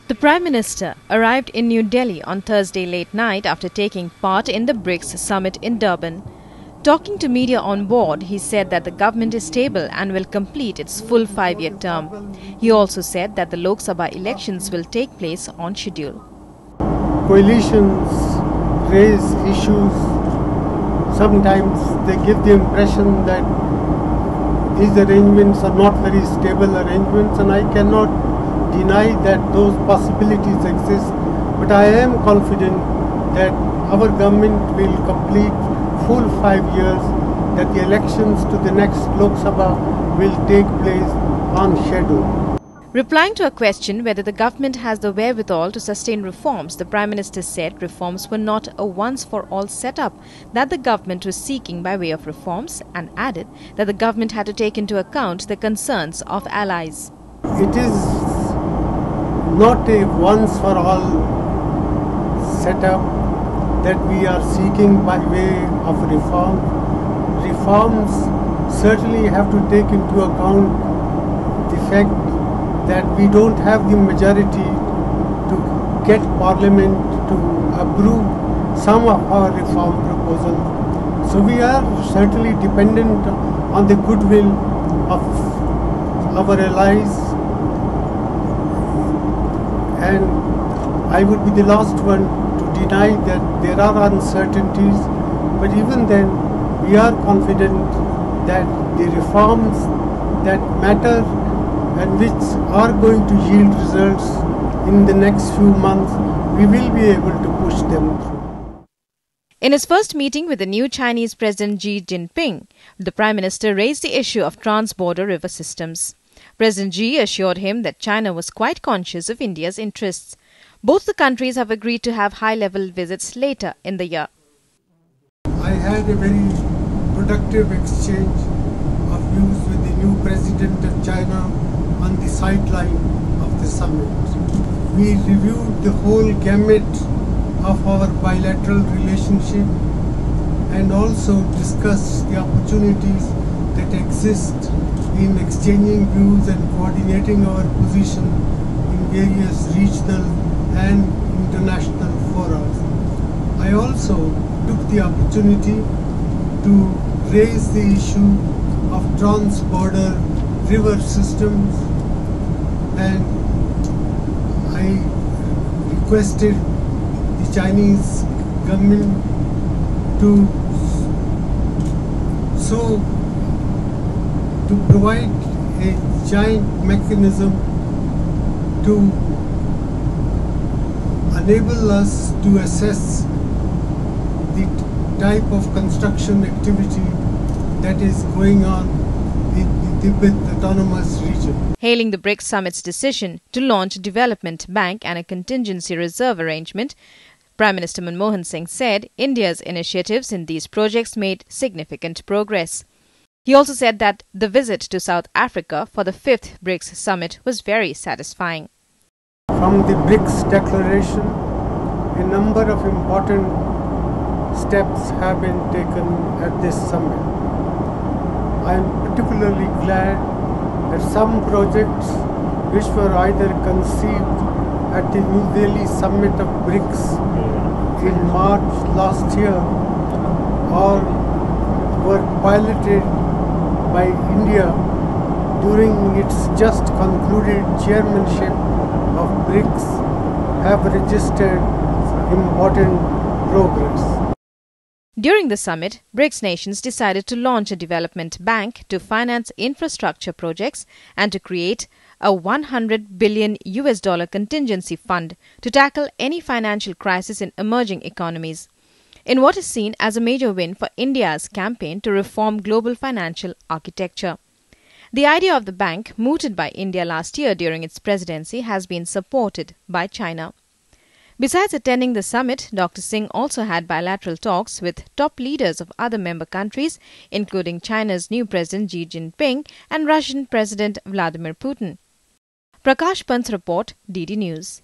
The Prime Minister arrived in New Delhi on Thursday late night after taking part in the BRICS summit in Durban. Talking to media on board, he said that the government is stable and will complete its full 5-year term. He also said that the Lok Sabha elections will take place on schedule. Coalitions raise issues. Sometimes they give the impression that these arrangements are not very stable arrangements, and I cannot deny that those possibilities exist. But I am confident that our government will complete full 5 years, that the elections to the next Lok Sabha will take place on schedule. Replying to a question whether the government has the wherewithal to sustain reforms, the Prime Minister said reforms were not a once-for-all setup that the government was seeking by way of reforms, and added that the government had to take into account the concerns of allies. It is not a once-for-all setup that we are seeking by way of reform. Reforms certainly have to take into account the fact that we don't have the majority to get Parliament to approve some of our reform proposals. So we are certainly dependent on the goodwill of our allies, and I would be the last one to deny that there are uncertainties, but even then we are confident that the reforms that matter and which are going to yield results in the next few months, we will be able to push them through. In his first meeting with the new Chinese President Xi Jinping, the Prime Minister raised the issue of trans-border river systems. President Xi assured him that China was quite conscious of India's interests. Both the countries have agreed to have high-level visits later in the year. I had a very productive exchange of views with the new President of China on the sideline of the summit. We reviewed the whole gamut of our bilateral relationship and also discussed the opportunities that exist in exchanging views and coordinating our position in various regional and international fora. I also took the opportunity to raise the issue of trans-border river systems, and I requested the Chinese government to provide a giant mechanism to enable us to assess the type of construction activity that is going on in the Tibet Autonomous Region. Hailing the BRICS summit's decision to launch a development bank and a contingency reserve arrangement, Prime Minister Manmohan Singh said India's initiatives in these projects made significant progress. He also said that the visit to South Africa for the 5th BRICS summit was very satisfying. From the BRICS declaration, a number of important steps have been taken at this summit. I am particularly glad that some projects which were either conceived at the New Delhi summit of BRICS in March last year or were piloted by India during its just concluded chairmanship of BRICS have registered important progress. During the summit, BRICS nations decided to launch a development bank to finance infrastructure projects and to create a $100 billion contingency fund to tackle any financial crisis in emerging economies, in what is seen as a major win for India's campaign to reform global financial architecture. The idea of the bank, mooted by India last year during its presidency, has been supported by China. Besides attending the summit, Dr. Singh also had bilateral talks with top leaders of other member countries, including China's new President Xi Jinping and Russian President Vladimir Putin. Prakash Pant's report, DD News.